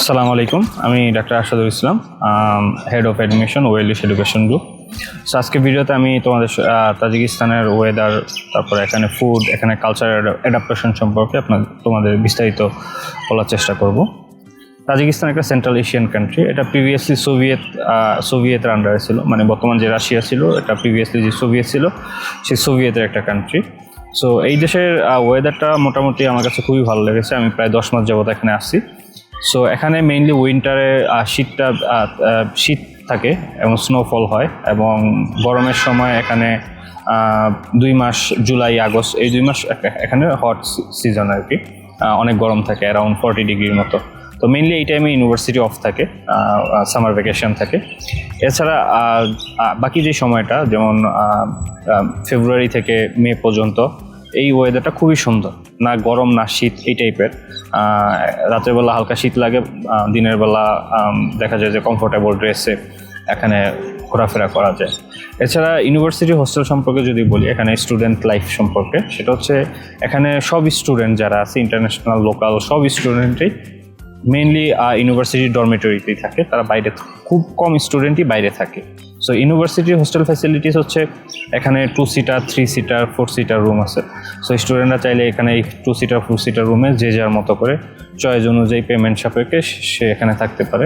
আসসালামু আলাইকুম, আমি doctor Arshadul Islam, head of admission ওয়েলিশ এডুকেশন গ্রুপ। সো আজকে ভিডিওতে আমি তোমাদের তাজিকিস্তানের ওয়েদার, তারপরে এখানে ফুড, এখানে কালচার অ্যাডাপ্টেশন সম্পর্কে তোমাদের বিস্তারিত বলার চেষ্টা করব। তাজিকিস্তান একটা সেন্ট্রাল এশিয়ান কান্ট্রি। এটা প্রিভিয়াসলি সোভিয়েতের আন্ডারে ছিল, মানে বর্তমান যে রাশিয়া ছিল এটা প্রিভিয়াসলি যে সোভিয়েত ছিল সেই সোভিয়েতের একটা কান্ট্রি। সো এই দেশের ওয়েদারটা মোটামুটি আমার কাছে খুবই ভালো লেগেছে। আমি প্রায় 10 মাস যাবত এখানে আসছি। সো এখানে মেইনলি উইন্টারে শীত থাকে এবং স্নোফল হয়, এবং গরমের সময় এখানে 2 মাস জুলাই আগস্ট এই 2 মাস এখানে হট সিজন আর কি, অনেক গরম থাকে, অ্যারাউন্ড 40 ডিগ্রির মতো। তো মেইনলি এই টাইমে ইউনিভার্সিটি অফ থাকে, সামার ভ্যাকেশন থাকে। এছাড়া বাকি যে সময়টা, যেমন ফেব্রুয়ারি থেকে মে পর্যন্ত, এই ওয়েদারটা খুবই সুন্দর, না গরম না শীত এই টাইপের। রাতের বেলা হালকা শীত লাগে, দিনের বেলা দেখা যায় যে কমফোর্টেবল ড্রেসে এখানে ঘোরাফেরা করা যায়। এছাড়া ইউনিভার্সিটি হোস্টেল সম্পর্কে যদি বলি, এখানে স্টুডেন্ট লাইফ সম্পর্কে, সেটা হচ্ছে এখানে সব স্টুডেন্ট যারা আছে, ইন্টারন্যাশনাল লোকাল সব স্টুডেন্টই মেইনলি ইউনিভার্সিটি ডরমিটরিতেই থাকে। তারা বাইরে, খুব কম স্টুডেন্টই বাইরে থাকে। সো ইউনিভার্সিটির হোস্টেল ফ্যাসিলিটিস হচ্ছে এখানে 2 সিটার 3 সিটার 4 সিটার রুম আছে। সো স্টুডেন্টরা চাইলে এখানে এই 2 সিটার 4 সিটার রুমে যে যার মতো করে চয়েস অনুযায়ী পেমেন্ট সাপেক্ষে সে এখানে থাকতে পারে।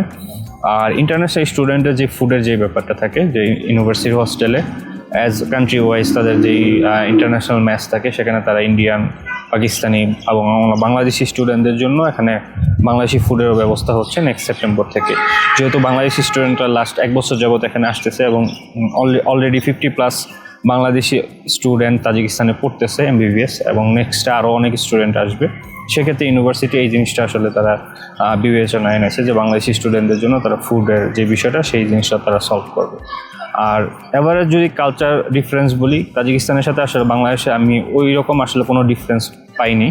আর ইন্টারন্যাশনাল স্টুডেন্টের যে ফুডের যে ব্যাপারটা থাকে, যে ইউনিভার্সিটি হোস্টেলে অ্যাজ কান্ট্রি ওয়াইজ তাদের যেই ইন্টারন্যাশনাল ম্যাচ থাকে, সেখানে তারা ইন্ডিয়ান, পাকিস্তানি এবং বাংলাদেশি স্টুডেন্টদের জন্য এখানে বাংলাদেশি ফুডেরও ব্যবস্থা হচ্ছে নেক্সট সেপ্টেম্বর থেকে। যেহেতু বাংলাদেশি স্টুডেন্টরা লাস্ট 1 বছর যাবত এখানে আসতেছে, এবং অলরেডি 50+ বাংলাদেশি স্টুডেন্ট তাজিকিস্তানে পড়তেছে MBBS, এবং নেক্সটে আরও অনেক স্টুডেন্ট আসবে। সেক্ষেত্রে ইউনিভার্সিটি এই জিনিসটা আসলে তারা বিবেচনায় এনেছে যে বাংলাদেশি স্টুডেন্টদের জন্য তারা ফুডের যে বিষয়টা, সেই জিনিসটা তারা সলভ করবে। আর এভারেজ যদি কালচার ডিফারেন্স বলি, তাজিকিস্তানের সাথে আসলে বাংলাদেশে আমি ওই রকম আসলে কোনো ডিফারেন্স পাইনি।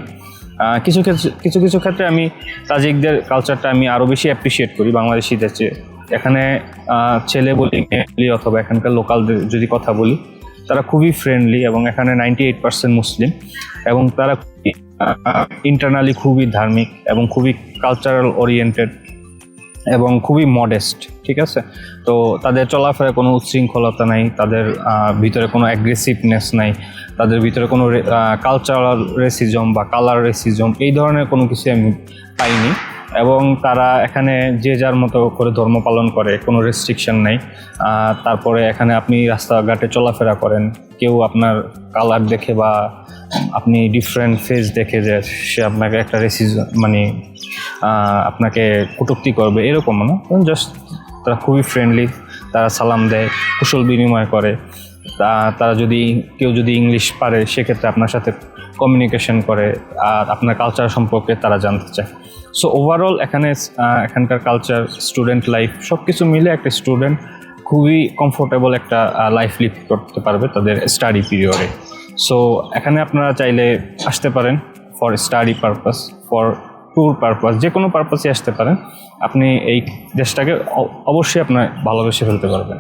কিছু ক্ষেত্রে আমি তাজিকদের কালচারটা আমি আরও বেশি অ্যাপ্রিসিয়েট করি বাংলাদেশিদের চেয়ে। এখানে ছেলে বলি মেয়েলি অথবা এখানকার লোকালদের যদি কথা বলি, তারা খুবই ফ্রেন্ডলি, এবং এখানে 98% মুসলিম, এবং তারা ইন্টারনালি খুবই ধার্মিক এবং খুবই কালচারাল ওরিয়েন্টেড এবং খুবই মডেস্ট। ঠিক আছে, তো তাদের চলাফেরায় কোনো উচ্ছৃঙ্খলতা নাই, তাদের ভিতরে কোনো অ্যাগ্রেসিভনেস নাই, তাদের ভিতরে কোনো কালচারাল রেসিজম বা কালার রেসিজম এই ধরনের কোনো কিছু আমি পাইনি। এবং তারা এখানে যে যার মতো করে ধর্ম পালন করে, কোনো রেস্ট্রিকশন নেই। তারপরে এখানে আপনি রাস্তাঘাটে চলাফেরা করেন, কেউ আপনার কালার দেখে বা আপনি ডিফারেন্ট ফেস দেখে যে সে আপনাকে একটা মানে আপনাকে কটূক্তি করবে এরকম না। জাস্ট তারা খুবই ফ্রেন্ডলি, তারা সালাম দেয়, কুশল বিনিময় করে। তারা কেউ যদি ইংলিশ পারে, সেক্ষেত্রে আপনার সাথে কমিউনিকেশন করে, আর আপনার কালচার সম্পর্কে তারা জানতে চায়। সো ওভারঅল এখানকার কালচার, স্টুডেন্ট লাইফ সব কিছু মিলে একটা স্টুডেন্ট খুবই কমফোর্টেবল একটা লাইফ লিড করতে পারবে তাদের স্টাডি পিরিয়ডে। সো এখানে আপনারা চাইলে আসতে পারেন for study purpose, for tour purpose, যে কোনো পারপাসে আসতে পারেন। আপনি এই দেশটাকে অবশ্যই আপনার ভালোবেসে ফেলতে পারবেন।